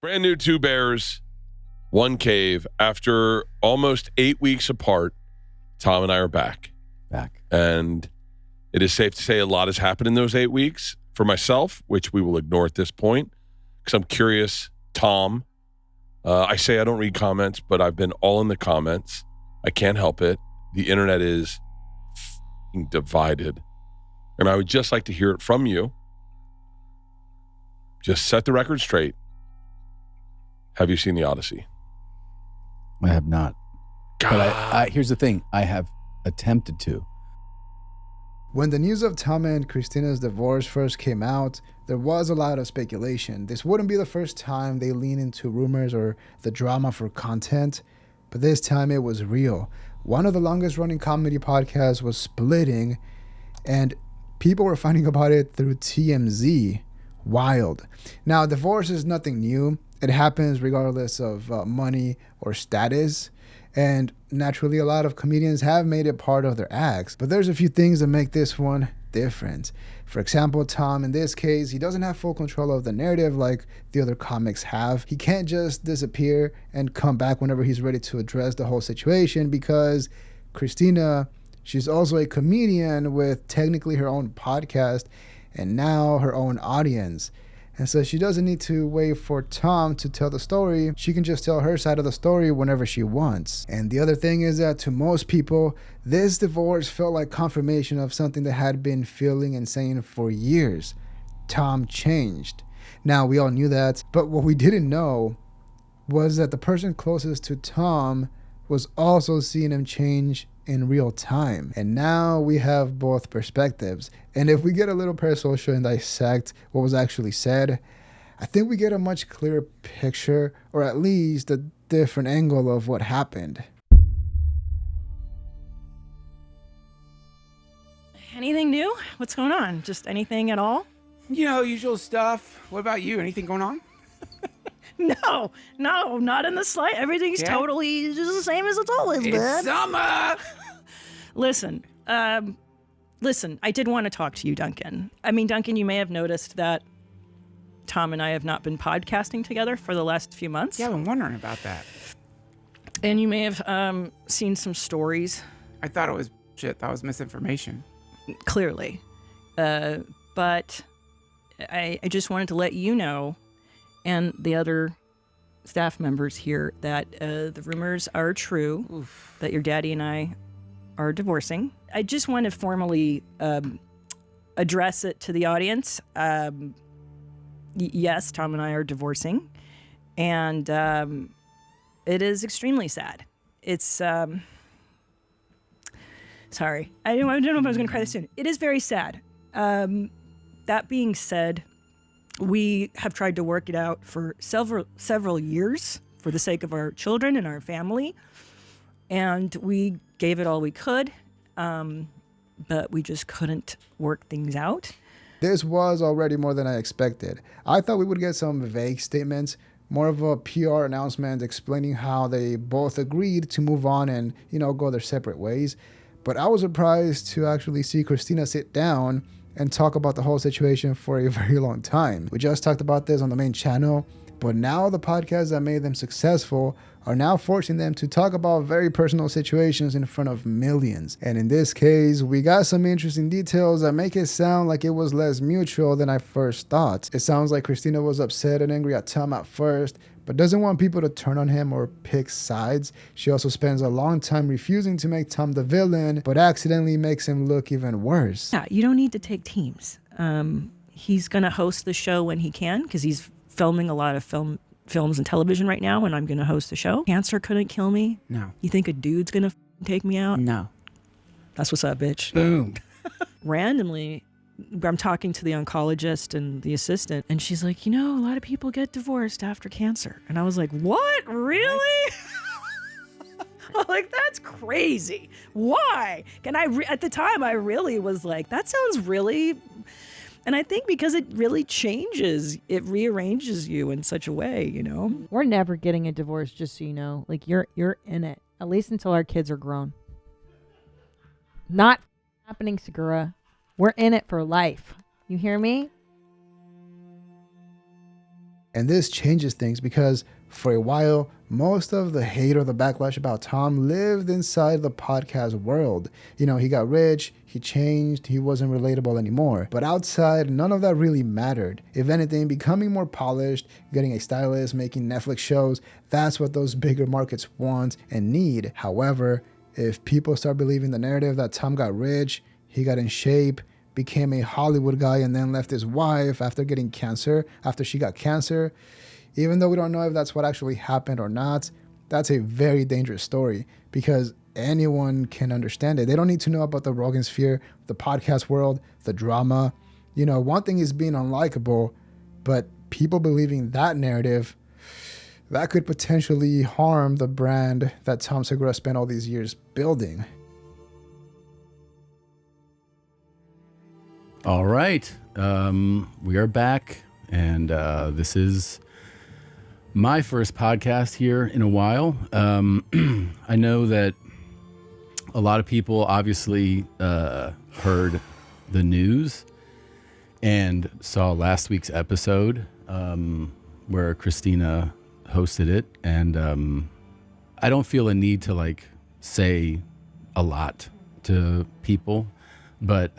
Brand new two bears, one cave. After almost 8 weeks apart, Tom and I are back. And it is safe to say a lot has happened in those 8 weeks. For myself, which we will ignore at this point, because I'm curious, Tom, I say I don't read comments, but I've been all in the comments. I can't help it. The internet is divided. And I would just like to hear it from you. Just set the record straight. Have you seen The Odyssey? I have not. God. But I here's the thing. I have attempted to. When the news of Tom and Christina's divorce first came out, there was a lot of speculation. This wouldn't be the first time they lean into rumors or the drama for content, but this time it was real. One of the longest running comedy podcasts was splitting, and people were finding about it through TMZ. Wild. Now, divorce is nothing new. It happens regardless of money or status. And naturally, a lot of comedians have made it part of their acts. But there's a few things that make this one different. For example, Tom, in this case, he doesn't have full control of the narrative like the other comics have. He can't just disappear and come back whenever he's ready to address the whole situation, because Christina, she's also a comedian with technically her own podcast and now her own audience. And so she doesn't need to wait for Tom to tell the story. She can just tell her side of the story whenever she wants. And the other thing is that to most people, this divorce felt like confirmation of something they had been feeling and saying for years. Tom changed. Now, we all knew that, but what we didn't know was that the person closest to Tom was also seeing him change in real time. And now we have both perspectives. And if we get a little parasocial and dissect what was actually said, I think we get a much clearer picture, or at least a different angle of what happened. Anything new? What's going on? Just anything at all? You know, usual stuff. What about you? Anything going on? No, not in the slight. Everything's totally just the same as it's always been. It's summer! Listen, I did want to talk to you, Duncan. I mean, Duncan, you may have noticed that Tom and I have not been podcasting together for the last few months. Yeah, I've been wondering about that. And you may have seen some stories. I thought it was shit. That was misinformation. Clearly. But I just wanted to let you know, and the other staff members here, that the rumors are true. Oof. That your daddy and I are divorcing. I just want to formally address it to the audience. Yes, Tom and I are divorcing, and it is extremely sad. It's sorry, I don't know if I was going to cry this soon. It is very sad. That being said, we have tried to work it out for several years for the sake of our children and our family, and we gave it all we could, but we just couldn't work things out. This was already more than I expected. I thought we would get some vague statements, more of a PR announcement explaining how they both agreed to move on and, go their separate ways. But I was surprised to actually see Christina sit down and talk about the whole situation for a very long time. We just talked about this on the main channel, but now the podcasts that made them successful are now forcing them to talk about very personal situations in front of millions. And in this case, we got some interesting details that make it sound like it was less mutual than I first thought. It sounds like Christina was upset and angry at Tom at first, but doesn't want people to turn on him or pick sides. She also spends a long time refusing to make Tom the villain, but accidentally makes him look even worse. Yeah, you don't need to take teams. He's going to host the show when he can, because he's filming a lot of films and television right now, and I'm going to host the show. Cancer couldn't kill me. No. You think a dude's going to take me out? No. That's what's up, bitch. Boom. Randomly, I'm talking to the oncologist and the assistant, and she's like, a lot of people get divorced after cancer. And I was like, what? Really? I'm like, that's crazy. Why? And at the time, I really was like, that sounds really... And I think because it really changes, it rearranges you in such a way, We're never getting a divorce, just so you know. Like, you're in it, at least until our kids are grown. Not happening, Segura. We're in it for life. You hear me? And this changes things because for a while, most of the hate or the backlash about Tom lived inside the podcast world. You know, he got rich, he changed, he wasn't relatable anymore. But outside, none of that really mattered. If anything, becoming more polished, getting a stylist, making Netflix shows, that's what those bigger markets want and need. However, if people start believing the narrative that Tom got rich, he got in shape, became a Hollywood guy, and then left his wife after she got cancer, even though we don't know if that's what actually happened or not, that's a very dangerous story because anyone can understand it. They don't need to know about the Rogan sphere, the podcast world, the drama. You know, one thing is being unlikable, but people believing that narrative, that could potentially harm the brand that Tom Segura spent all these years building. All right. We are back, and this is my first podcast here in a while. I know that a lot of people obviously heard the news and saw last week's episode where Christina hosted it. And I don't feel a need to say a lot to people, but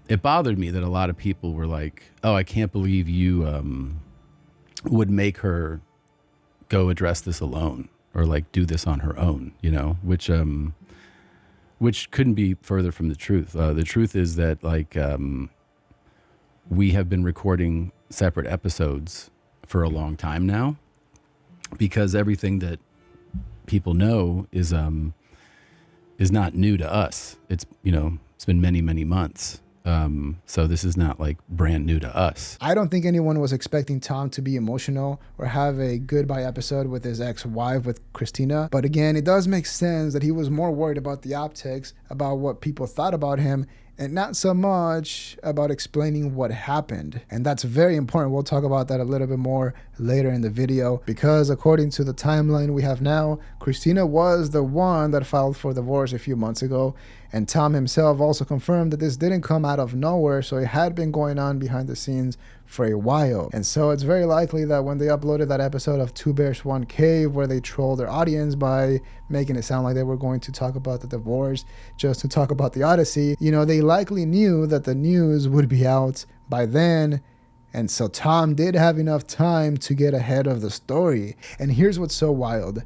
it bothered me that a lot of people were like, oh, I can't believe you would make her go address this alone or do this on her own, which couldn't be further from the truth. The truth is that we have been recording separate episodes for a long time now because everything that people know is not new to us. It's been many, many months. So this is not brand new to us. I don't think anyone was expecting Tom to be emotional or have a goodbye episode with his ex-wife, with Christina. But again, it does make sense that he was more worried about the optics, about what people thought about him, and not so much about explaining what happened. And that's very important. We'll talk about that a little bit more later in the video, because according to the timeline we have now, Christina was the one that filed for divorce a few months ago. And Tom himself also confirmed that this didn't come out of nowhere, so it had been going on behind the scenes for a while. And so it's very likely that when they uploaded that episode of Two Bears, One Cave, where they trolled their audience by making it sound like they were going to talk about the divorce just to talk about the Odyssey, they likely knew that the news would be out by then. And so Tom did have enough time to get ahead of the story. And here's what's so wild.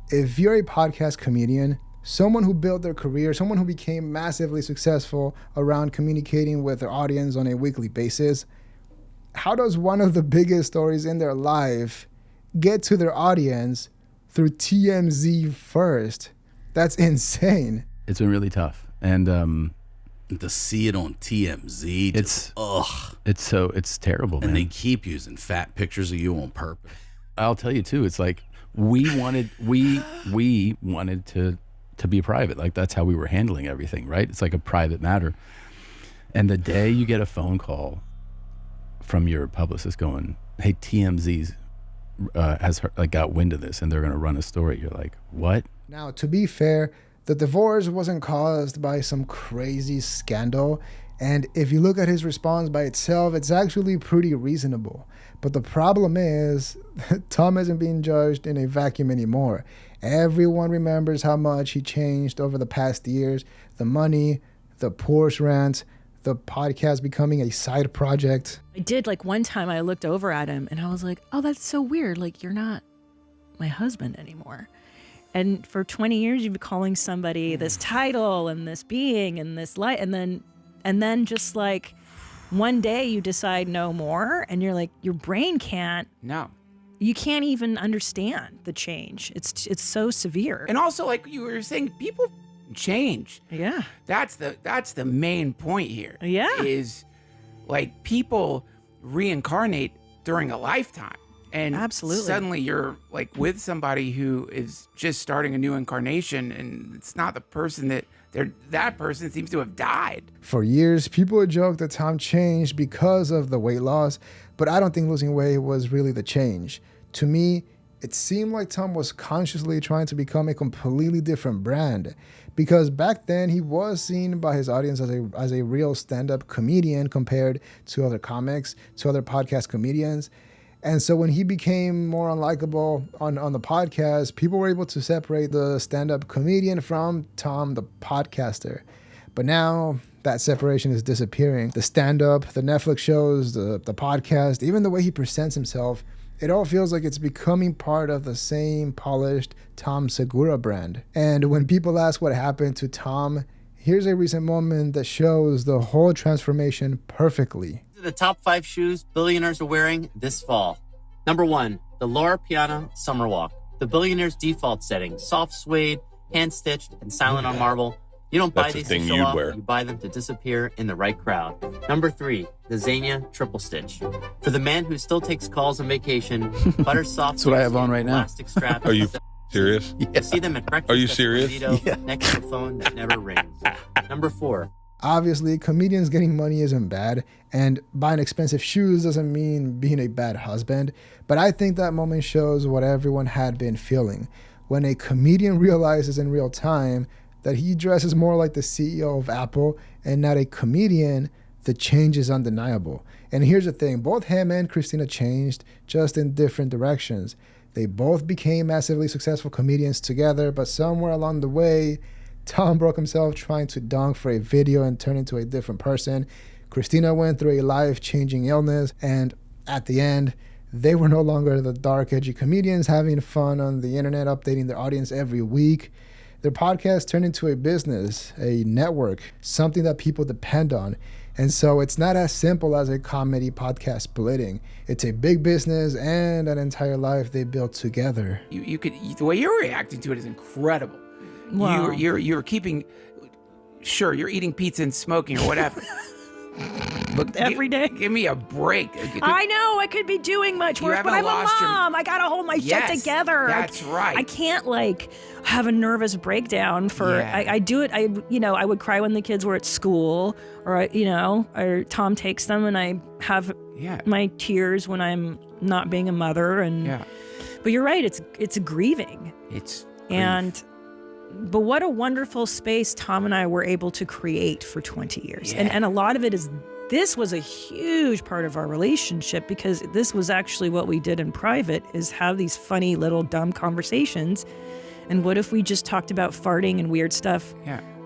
If you're a podcast comedian, someone who built their career, someone who became massively successful around communicating with their audience on a weekly basis, how does one of the biggest stories in their life get to their audience through TMZ first? That's insane. It's been really tough. And to see it on TMZ, it's terrible, man. And they keep using fat pictures of you on purpose. I'll tell you too, it's we wanted to be private. That's how we were handling everything, right? It's a private matter. And the day you get a phone call from your publicist going, hey, TMZ's has got wind of this and they're going to run a story, you're like, what? Now, to be fair, the divorce wasn't caused by some crazy scandal. And if you look at his response by itself, it's actually pretty reasonable. But the problem is, Tom isn't being judged in a vacuum anymore. Everyone remembers how much he changed over the past years. The money, the Porsche rent, the podcast becoming a side project. I did, one time I looked over at him and I was like, oh, that's so weird. You're not my husband anymore. And for 20 years, you've been calling somebody this title and this being and this light. And then just one day you decide no more and you're like, your brain can't. No. You can't even understand the change. It's so severe. And also, you were saying, people change. Yeah. That's the main point here. Yeah. Is people reincarnate during a lifetime. And absolutely, suddenly you're with somebody who is just starting a new incarnation, and it's not the person that person seems to have died. For years, people would joke that Tom changed because of the weight loss, but I don't think losing weight was really the change. To me, it seemed like Tom was consciously trying to become a completely different brand, because back then he was seen by his audience as a real stand-up comedian compared to other comics, to other podcast comedians. And so when he became more unlikable on the podcast, people were able to separate the stand-up comedian from Tom, the podcaster. But now that separation is disappearing. The stand-up, the Netflix shows, the podcast, even the way he presents himself, it all feels like it's becoming part of the same polished Tom Segura brand. And when people ask what happened to Tom, here's a recent moment that shows the whole transformation perfectly. The top 5 shoes billionaires are wearing this fall. Number 1, the Laura Piana Summer Walk. The billionaire's default setting, soft suede, hand-stitched, and silent on marble. You don't buy these to show off, you buy them to disappear in the right crowd. Number 3, the Zegna Triple Stitch. For the man who still takes calls on vacation, butter soft. That's what I have on right now. Elastic strap. Are you serious? You see them at breakfast. Are you serious? Next to a phone that never rings. Number 4. Obviously, comedians getting money isn't bad, and buying expensive shoes doesn't mean being a bad husband, but I think that moment shows what everyone had been feeling. When a comedian realizes in real time that he dresses more like the CEO of Apple and not a comedian, the change is undeniable. And here's the thing, both him and Christina changed, just in different directions. They both became massively successful comedians together, but somewhere along the way, Tom broke himself trying to dunk for a video and turned into a different person. Christina went through a life-changing illness, and at the end, they were no longer the dark, edgy comedians having fun on the internet, updating their audience every week. Their podcast turned into a business, a network, something that people depend on. And so it's not as simple as a comedy podcast splitting. It's a big business and an entire life they built together. You could, the way you're reacting to it is incredible. Wow. You're keeping, sure, you're eating pizza and smoking or whatever. But Every day. Give me a break. I know I could be doing much work, but I'm a mom. I gotta hold my shit together. That's right. I can't have a nervous breakdown for. Yeah. I do it. I would cry when the kids were at school, or or Tom takes them, and I have my tears when I'm not being a mother. And but you're right. It's grieving. But what a wonderful space Tom and I were able to create for 20 years. Yeah. And a lot of it is, this was a huge part of our relationship, because this was actually what we did in private, is have these funny little dumb conversations. And what if we just talked about farting and weird stuff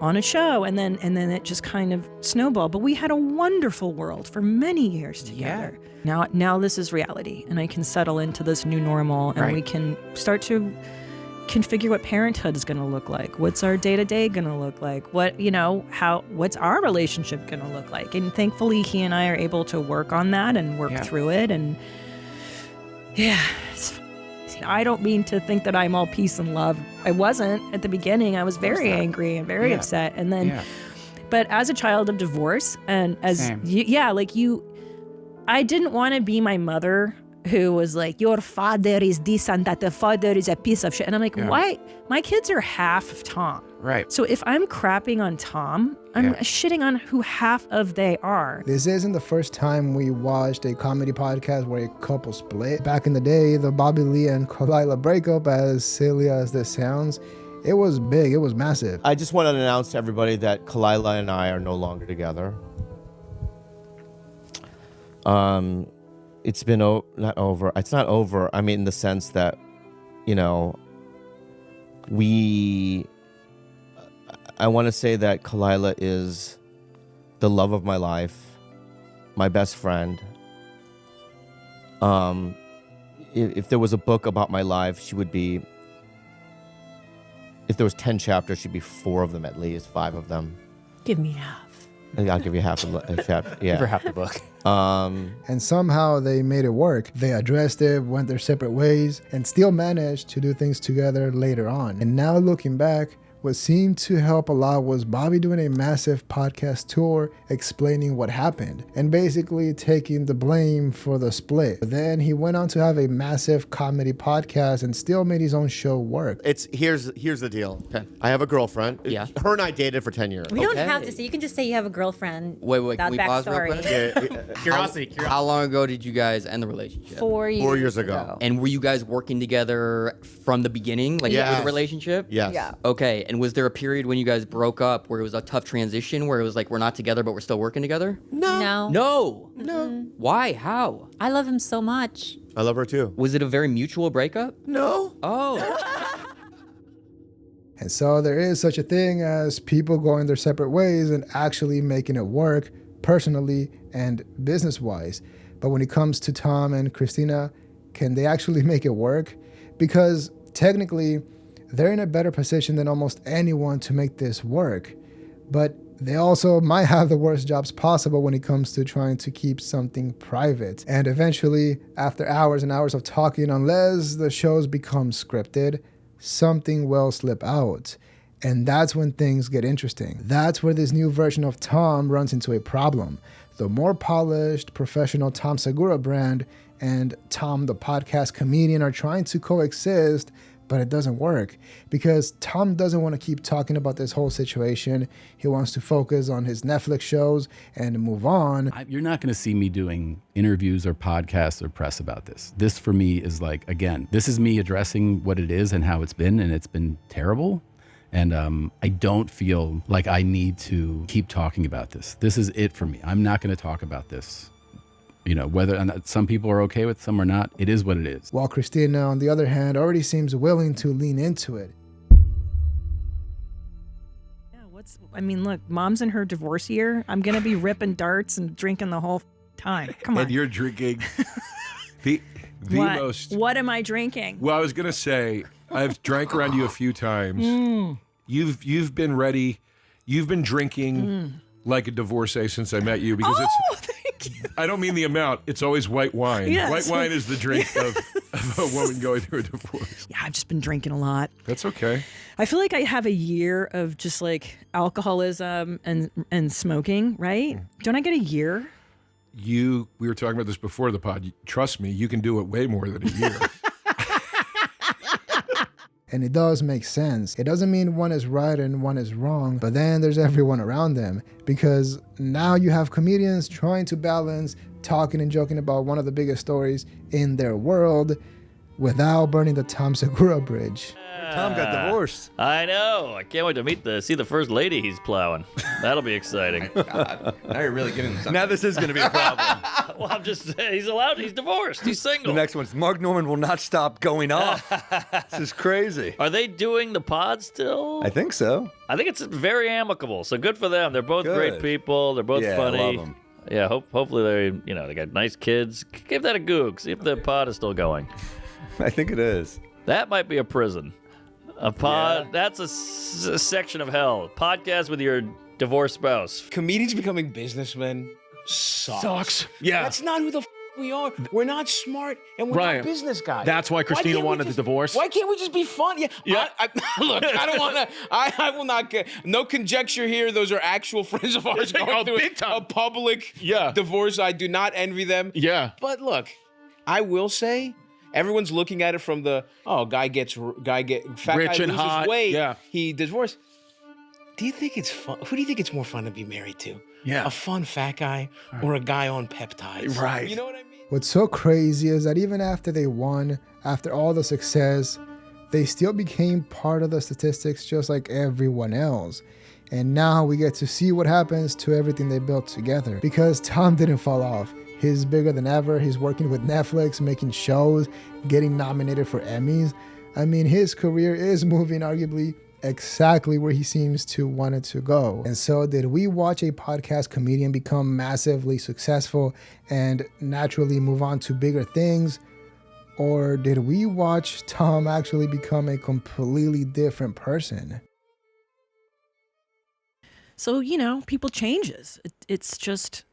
on a show, and then it just kind of snowballed. But we had a wonderful world for many years together. Now this is reality, and I can settle into this new normal, and we can start to configure what parenthood is going to look like. What's our day-to-day going to look like? What's our relationship going to look like? And thankfully, he and I are able to work on that and work through it. And I don't mean to think that I'm all peace and love. I wasn't at the beginning. I was very angry and very upset. And then, but as a child of divorce, and as I didn't want to be my mother, who was like, your father is this and that, the father is a piece of shit. And I'm like, why? My kids are half of Tom. Right. So if I'm crapping on Tom, I'm shitting on who half of they are. This isn't the first time we watched a comedy podcast where a couple split. Back in the day, the Bobby Lee and Kalila breakup, as silly as this sounds, it was big, it was massive. I just want to announce to everybody that Kalila and I are no longer together. It's been not over. It's not over. I mean, in the sense that, I want to say that Kalila is the love of my life, my best friend. If there was a book about my life, she would be, if there was 10 chapters, she'd be 4 of them at least, 5 of them. Give me half. I'll give you half a chapter. Yeah. Give her half the book. And somehow they made it work. They addressed it, went their separate ways, and still managed to do things together later on. And now looking back, what seemed to help a lot was Bobby doing a massive podcast tour explaining what happened and basically taking the blame for the split. But then he went on to have a massive comedy podcast and still made his own show work. Here's the deal. Okay. I have a girlfriend. Yeah. Her and I dated for 10 years. We don't have to say. You can just say you have a girlfriend. Wait, can we pause real backstory. quick? Curiosity. How long ago did you guys end the relationship? 4 years. 4 years ago. And were you guys working together from the beginning, like with the relationship? Yes. Yeah. Okay, and was there a period when you guys broke up where it was a tough transition, where it was like, we're not together, but we're still working together? No. No. No. Why? How? I love him so much. I love her too. Was it a very mutual breakup? No. Oh. And so there is such a thing as people going their separate ways and actually making it work personally and business-wise. But when it comes to Tom and Christina, can they actually make it work? Because technically, they're in a better position than almost anyone to make this work. But they also might have the worst jobs possible when it comes to trying to keep something private. And eventually, after hours and hours of talking, unless the shows become scripted, something will slip out. And that's when things get interesting. That's where this new version of Tom runs into a problem. The more polished, professional Tom Segura brand and Tom the podcast comedian are trying to coexist, but it doesn't work because Tom doesn't want to keep talking about this whole situation. He wants to focus on his Netflix shows and move on. You're not going to see me doing interviews or podcasts or press about this. This for me is like, again, this is me addressing what it is and how it's been, and it's been terrible. And I don't feel like I need to keep talking about this. This is it for me. I'm not going to talk about this. You know, whether some people are okay with, some are not, it is what it is. While Christina, on the other hand, already seems willing to lean into it. I mean, look, mom's in her divorce year. I'm going to be ripping darts and drinking the whole time. Come on. And you're drinking the what? most. What am I drinking? Well, I was going to say, I've drank around you a few times. You've been ready. You've been drinking like a divorcee since I met you because it's. I don't mean the amount. It's always white wine. Yes. White wine is the drink of a woman going through a divorce. Yeah, I've just been drinking a lot. That's okay. I feel like I have a year of just like alcoholism and smoking, right? Don't I get a year? We were talking about this before the pod. Trust me, you can do it way more than a year. And it does make sense. It doesn't mean one is right and one is wrong, but then there's everyone around them because now you have comedians trying to balance talking and joking about one of the biggest stories in their world without burning the Tom Segura bridge. Tom got divorced. I know. I can't wait to see the first lady he's plowing. That'll be exciting. God. Now you're really giving him something. Now this is going to be a problem. Well, I'm just he's divorced. He's single. The next one's Mark Norman will not stop going off. This is crazy. Are they doing the pod still? I think so. I think it's very amicable. So good for them. They're both great people. They're both funny. I love them. Yeah, hopefully they got nice kids. Give that a goog. See if the pod is still going. I think it is. That might be a prison. A pod, that's a section of hell. Podcast with your divorced spouse. Comedians becoming businessmen sucks. Yeah. That's not who the we are. We're not smart and we're not business guys. That's why Christina wanted the divorce. Why can't we just be fun? Yeah. Look, I don't want to. I will not get no conjecture here. Those are actual friends of ours going through a public divorce. I do not envy them. Yeah. But look, I will say. Everyone's looking at it from the fat rich guy and loses hot. weight. Yeah. He divorced. Do you think it's fun? Who do you think it's more fun to be married to? Yeah. A fun fat guy or a guy on peptides? Right. You know what I mean? What's so crazy is that even after they won, after all the success, they still became part of the statistics just like everyone else. And now we get to see what happens to everything they built together because Tom didn't fall off. He's bigger than ever. He's working with Netflix, making shows, getting nominated for Emmys. I mean, his career is moving arguably exactly where he seems to want it to go. And so did we watch a podcast comedian become massively successful and naturally move on to bigger things? Or did we watch Tom actually become a completely different person? So, people changes. It's just